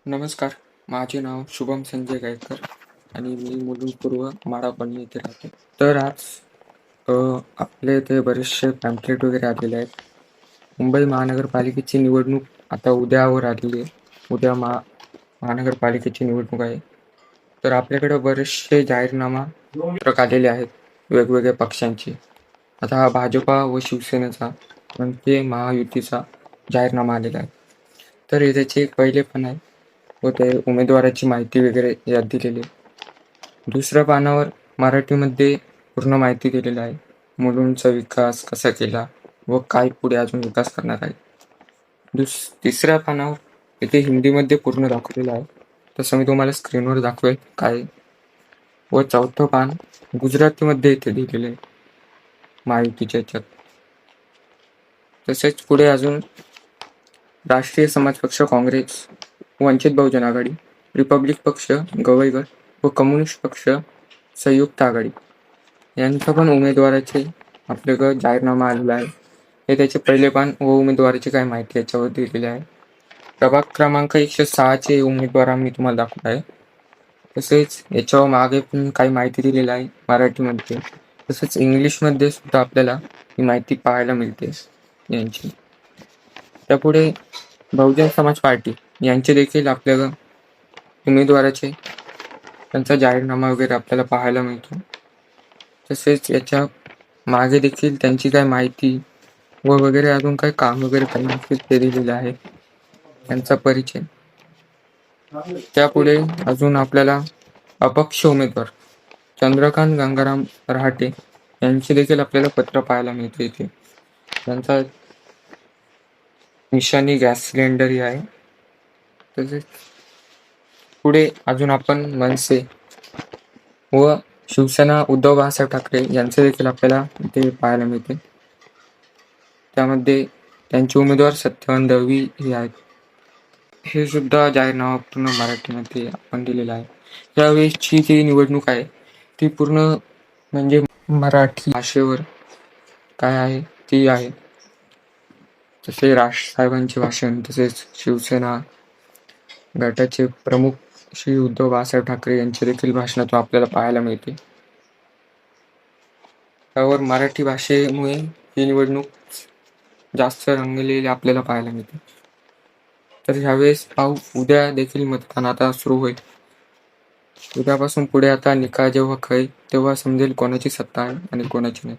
नमस्कार. माझे नाव शुभम संजय गायकर आणि मी मुलुंड पूर्व माडापणी येथे राहतो. तर आज अ, आपल्या इथे बरेचसे पॅम्पलेट वगैरे आलेले आहेत. मुंबई महानगरपालिकेची निवडणूक आता उद्यावर आलेली आहे. उद्या महानगरपालिकेची निवडणूक आहे. तर आपल्याकडे बरेचसे जाहीरनामा पत्रक आलेले आहेत वेगवेगळ्या पक्षांची. आता हा भाजपा व शिवसेनेचा म्हणजे महायुतीचा जाहीरनामा आलेला आहे. तर हे त्याचे एक पहिले पण आहे व ते उमेदवाराची माहिती वगैरे यात दिलेली आहे. दुसऱ्या पानावर मराठीमध्ये पूर्ण माहिती दिलेली आहे. मुलुंडचा विकास कसा केला व काय पुढे अजून विकास करणार आहे. तिसऱ्या पानावर इथे हिंदीमध्ये पूर्ण दाखवलेलं आहे. तसं मी तुम्हाला स्क्रीनवर दाखवेल काय. व चौथं पान गुजरातीमध्ये इथे दिलेले आहे माहितीच्या याच्यात. तसेच पुढे अजून राष्ट्रीय समाज पक्ष काँग्रेस, वंचित बहुजन आघाडी, रिपब्लिक पक्ष गवईगड व कम्युनिस्ट पक्ष संयुक्त आघाडी यांचा पण उमेदवाराचे आपल्याकडे जाहीरनामा आलेला आहे. हे त्याचे पहिले पान व उमेदवाराची काय माहिती याच्यावर दिलेली आहे. प्रभाग क्रमांक 106चे उमेदवार मी तुम्हाला दाखवत आहे. तसेच याच्यावर मागे पण काही माहिती दिलेली आहे मराठीमध्ये. तसेच इंग्लिशमध्ये सुद्धा आपल्याला ही माहिती पाहायला मिळते यांची. त्यापुढे बहुजन समाज पार्टी यांचे देखील आपल्याला उमेदवाराचे त्यांचा जाहीरनामा वगैरे आपल्याला पाहायला मिळतो. तसेच याच्या मागे देखील त्यांची काय माहिती व वगैरे अजून काय काम वगैरे करण्याचे ते दिलेले आहे त्यांचा परिचय. त्यापुढे अजून आपल्याला अपक्ष उमेदवार चंद्रकांत गंगाराम रहाटे यांचे देखील आपल्याला पत्र पाहायला मिळते इथे. त्यांचा निशाणी गॅस सिलेंडर ही आहे. तसेच पुढे अजून आपण मनसे व शिवसेना उद्धव बाळासाहेब ठाकरे यांचे देखील आपल्याला इथे पाहायला मिळते. त्यामध्ये त्यांचे उमेदवार सत्यवान दळवी हे आहेत. हे सुद्धा जाहीरनामा पूर्ण मराठीमध्ये आपण दिलेलं आहे. यावेळेसची जी निवडणूक आहे ती पूर्ण म्हणजे मराठी भाषेवर काय आहे ती आहे. तसे राजसाहेबांचे भाषण, तसेच शिवसेना गटाचे प्रमुख श्री उद्धव बाळासाहेब ठाकरे यांचे देखील भाषणातून आपल्याला पाहायला मिळते. त्यावर मराठी भाषेमुळे ही निवडणूक जास्त रंगलेली आपल्याला पाहायला मिळते. तर ह्यावेळेस पाहू, उद्या देखील मतदान आता सुरू होईल. उद्यापासून पुढे आता निकाल जेव्हा कळेल तेव्हा समजेल कोणाची सत्ता आहे आणि कोणाची नाही.